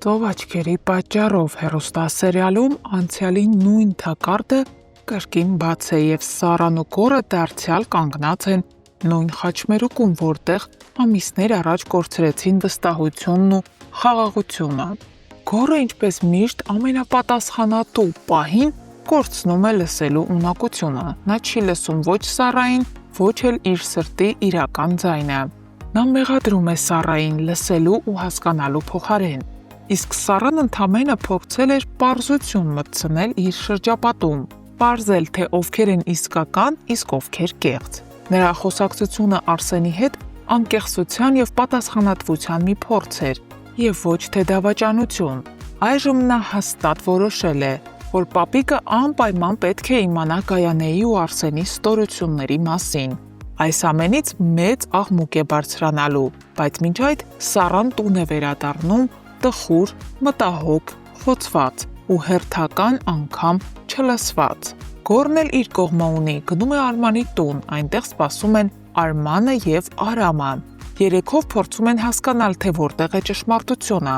Ծով աչքերի պատճառով հեռուստասերիալում անցյալի նույն թակարդը կրկին բաց է և Սարան ու Գորը դարձյալ կանգնած են նույն խաչմերուկում, որտեղ ամիսներ առաջ կորցրեցին վստահությունն ու խաղաղությունը։ Գորը, ինչպես միշտ, ամենապատասխանատու պահին կորցնում է լսելու ունակությունը։ Նա չի լսում ոչ Սարային, ոչ էլ իր սրտի իրական ձայնը։ Նա մեղադրում է Սարային լսելու ու հասկանալու փոխարեն։ Իսկ Սարան ընդամենը փորձել էր պարզություն մտցնել իր շրջապատում, պարզել, թե ովքեր են իսկական, իսկ ովքեր կեղծ։ Նրա խոսակցությունը Արսենի հետ անկեղծության և պատասխանատվության մի փորձ էր, և ոչ թե դավաճանություն։ Այժմ նա հաստատ որոշել է, որ պապիկը անպայման պետք է իմանա Գայանեի ու Արսենի ստորությունների մասին։ Այս ամենից մեծ աղմուկ է բարձրանալու, բայց մինչ այդ Սարան տուն է վերադառնում տխուր, մտահոգ, խոցված ու հերթական անգամ չլսված։ Գորն էլ իր կողմը ունի, գնում է Արմանի տուն, այնտեղ սպասում են Արմանը և Արամը։ Երեքով փորձում են հասկանալ, թե որտեղ է ճշմարտությունը։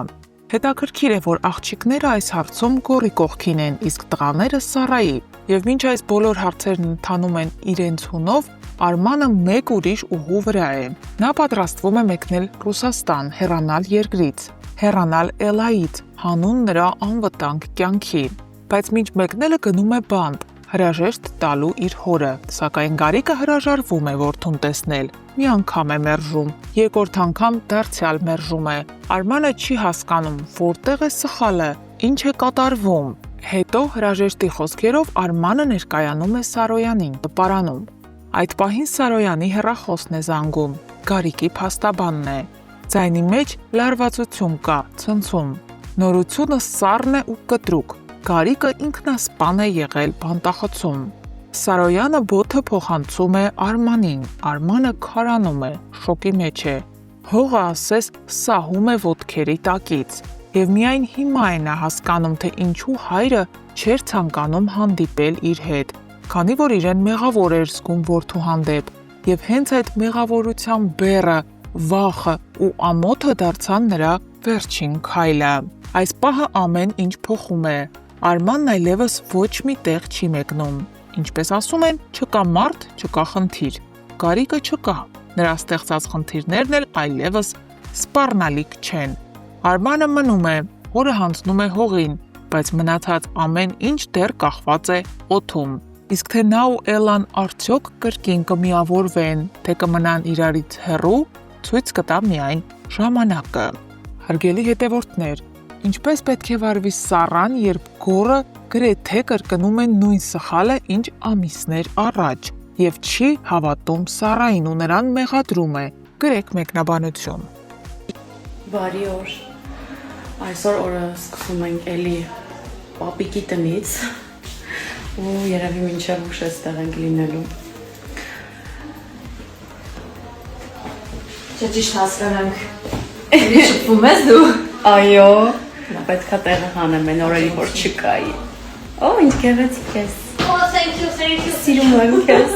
Հետաքրքիր է, որ աղջիկները այս հարցում Գորի կողքին են, իսկ տղաները Սարայի, և մինչ այս բոլոր հարցերն ընթանում են իրենց հունով, Արմանը մեկ ուրիշ ուղու վրա է։ Նա պատրաստվում է մեկնել Ռուսաստան, հեռանալ երկրից, հեռանալ Էլայից, հանուն նրա անվտանգ կյանքի։ Բայց մինչ մեկնելը գնում է բանտ, հրաժեշտ տալու իր հորը, սակայն Գարիկը հրաժարվում է որդուն տեսնել։ Մի անգամ է մերժում, երկրորդ անգամ դարձյալ մերժում է։ Արմանը չի հասկանում, որտեղ է սխալը, ինչ է կատարվում։ Հետո հրաժեշտի խոսքերով Արմանը ներկայանում է Սարոյանին տպարանում։ Այդ պահին Սարոյանի հեռախոսն է զանգում, Գարիկի փաստաբանն է։ Ձայնի մեջ լարվածություն կա, ցնցում։ Նորությունը սառն է ու կտրուկ։ Գարիկը ինքնասպան է եղել բանտախցում։ Սարոյանը բոթը փոխանցում է Արմանին, Արմանը քարանում է, շոկի մեջ է։ Հողը ասես սահում է ոտքերի տակից։ Եվ միայն հիմա է նա հասկանում, թե ինչու հայրը չէր ցանկանում հանդիպել իր հետ, քանի որ իրեն մեղավոր էր զգում որդու հանդեպ, և հենց այդ մեղավորության բեռը, վախը ու ամոթը դարձան նրա վերջին քայլը։ Այս պահը ամեն ինչ փոխում է։ Արմանն այլևս ոչ մի տեղ չի մեկնում։ Ինչպես ասում են, չկա մարդ, չկա խնդիր։ Գարիկը չկա։ Նրա ստեղծած խնդիրներն էլ այլևս սպառնալիք չեն։ Արմանը մնում է, հորը հանձնում է հողին, բայց մնացած ամեն ինչ դեռ կախված է օդում։ Իսկ թե նա ու Էլան արդյոք կրկին կմիավորվեն, թե կմնան իրարից հեռու, ցույց կտա միայն ժամանակը։ Հարգելի հետևորդներ, ինչպես պետք է վարվի Սարան, երբ Գորը գրեթե կրկնում է նույն սխալը, ինչ ամիսներ առաջ, և չի հավատում Սարային ու նրան մեղադրում է։ Գրեք մեկնաբանություն։ Բարի օր։ Այսօր օրը սկսում ենք էլի պապիկի տնից ու երևի մինչև ուշ էստեղ ենք լինելու։ Չէ, ճիշտ հասկանանք։ Էլի շփվում ես դու։ Այո, նա պետք է տեղը հանեմ այն օրերի, որ չկայի։ Օ, ինչ գեղեցիկ ես։ Oh, thank you. Սիրում եմ քեզ։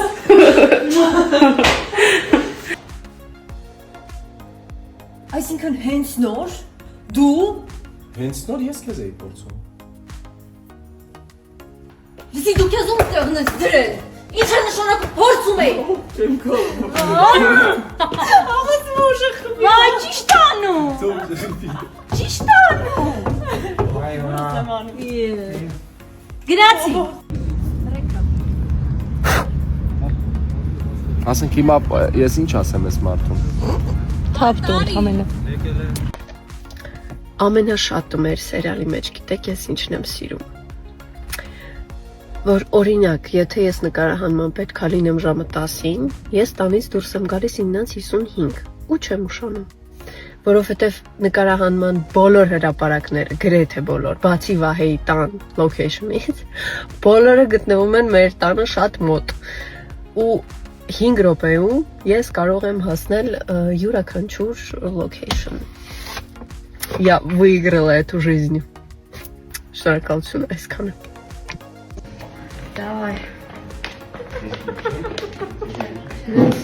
Այսինքն հենց նոր դու Հենց նոր ես քեզ էի փորձում։ լսի դու քեզ ում տեղն ես դրել։ Ինչ է նշանակում փորձում էի։ Չեմ կարող։ Աղաց մոժը խմի։ Վայ, ճիշտ անում։ Ճիշտ անում։ Գրացի։ Ասենք հիմա ես ինչ ասեմ այս մարդուն։ Թափտո ընդամենը։ Ամենաշատը մեր սերիալի մեջ գիտեք ես ինչն եմ սիրում։ Որ օրինակ, եթե ես նկարահանման պետք է լինեմ ժամը 10-ին, ես տանից դուրս եմ գալիս 9:55 ու չեմ ուշանում։ Որովհետև նկարահանման բոլոր հրապարակները, գրեթե բոլոր, բացի Վահեի տան location-ից, բոլորը գտնվում են մեր տանը շատ մոտ։ Ու 5 րոպեում ես կարող եմ հասնել յուրաքանչյուր location։ Я выиграла эту жизнь. Շնորհակալություն այսքանը։ Давай.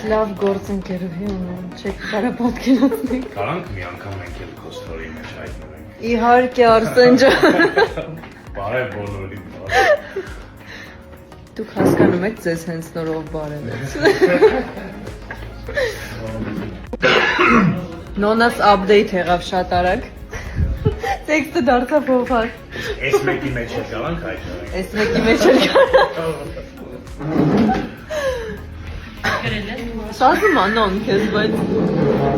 Լավ գործընկերուհի ունեմ, չեք կարա պատկերացնեք։ Կարանք մի անգամ մենք էլ քո ստորի մեջ հայտնվենք։ Իհարկե Արսեն ջան։ Բարև բոլորի։ Դուք հասկանում եք ձեզ հենց նորով բարևեց։ Նոնաս update եղավ շատ արագ։ Տեքստը դարձավ փոխած։ Այս մեկի մեջ է գալանք հայտնի։ Այս մեկի մեջ էր գալու։ Շազում անոն քեզ, բայց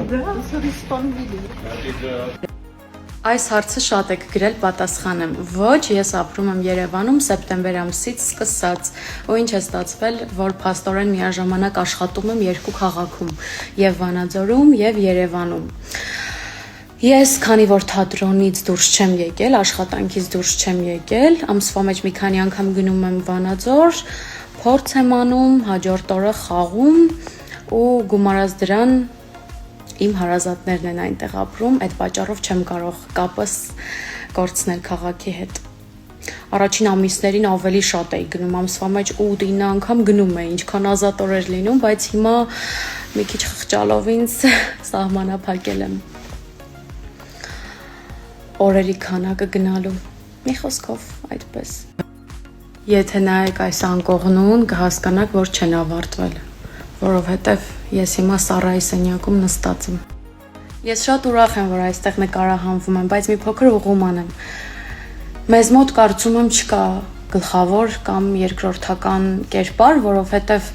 դրա սրիսպանվիլի։ Այս հարցը շատ եք գրել, պատասխանեմ։ Ոչ, ես ապրում եմ Երևանում սեպտեմբեր ամսից սկսած, ու ինչ է ստացվել, որ փաստորեն միաժամանակ աշխատում եմ երկու քաղաքում՝ եւ Վանաձորում եւ Երևանում։ Ես, քանի որ թատրոնից դուրս չեմ եկել, աշխատանքից դուրս չեմ եկել, ամսվա մեջ մի քանի անգամ գնում եմ Վանաձոր, փորձ եմ անում, հաջորդ օրը խաղում ու գումարած դրան իմ հարազատներն են այնտեղ ապրում, այդ պատճառով չեմ կարող կապս կորցնել քաղաքի հետ։ Առաջին ամիսներին ավելի շատ էի գնում, ամսվա մեջ 8-9 անգամ գնում էի, ինչքան ազատ օրեր լինում, բայց հիմա մի քիչ խղճալով ինձ սահմանափակել եմ օրերի քանակը գնալու։ Մի խոսքով այդպես։ Եթե նայեք այս անկողնուն, կհասկանաք, որ չեն ավարտվել, որովհետև ես հիմա Սառայի սենյակում նստած եմ։ Ես շատ ուրախ եմ, որ այստեղ նկարահանվում եմ, բայց մի փոքր ուղղում անեմ։ Մեզ մոտ կարծում եմ չկա գլխավոր կամ երկրորդական կերպար, որովհետև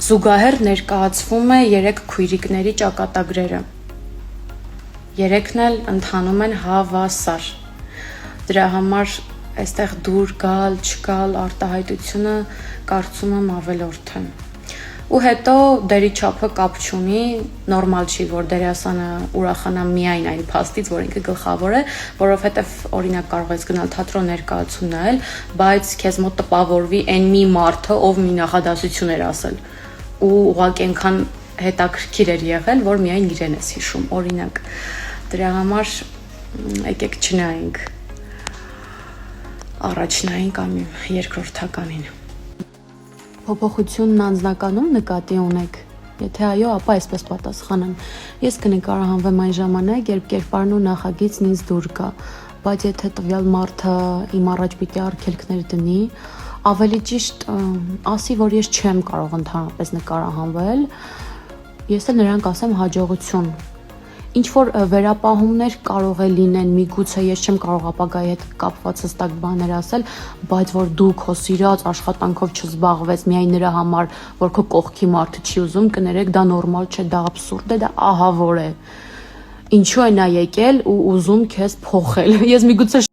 զուգահեռ ներկայացվում է 3 քույրիկների ճակատագրերը։ 3-ն էլ ընթանում են հավասար։ Դրա համար այստեղ դուր գալ, չգալ արտահայտությունը կարծում եմ ավելորդ է։ Ու հետո դերի չափը կապ չունի, նորմալ չի, որ դերասանը ուրախանա միայն այն փաստից, որ ինքը գլխավոր է, որովհետև օրինակ կարող ես գնալ թատրոն ներկայացում նայել, բայց քեզ մոտ տպավորվի այն մի մարդը, ով մի նախադասություն էր ասել։ Ու ուղղակի այնքան հետաքրքիր էր եղել, որ միայն իրեն ես հիշում, օրինակ։ Դրա համար եկեք չնայենք առաջնային կամ երկրորդականին։ Փոփոխությունն անձնականում նկատի ունեք։ Եթե այո, ապա այսպես պատասխանեմ։ Ես կնկարահանվեմ այն ժամանակ, երբ կերպարն ու նախագիծն ինձ դուր գա, բայց եթե տվյալ մարդը իմ առաջ պիտի արգելքներ դնի, ավելի ճիշտ ասի, որ ես չեմ կարող ընդհանրապես նկարահանվել, ես էլ նրան կասեմ հաջողություն։ Ինչ որ վերապահումներ կարող է լինեն, միգուցե ես չեմ կարող ապագայի հետ կապված հստակ բաներ ասել, բայց որ դու քո սիրած աշխատանքով չզբաղվես միայն նրա համար, որ քո կողքի մարդը չի ուզում, կներեք, դա նորմալ չէ, դա աբսուրդ է, դա ահավոր է։ Ինչու է նա եկել ու ուզում քեզ փոխել։ Ես միգուցե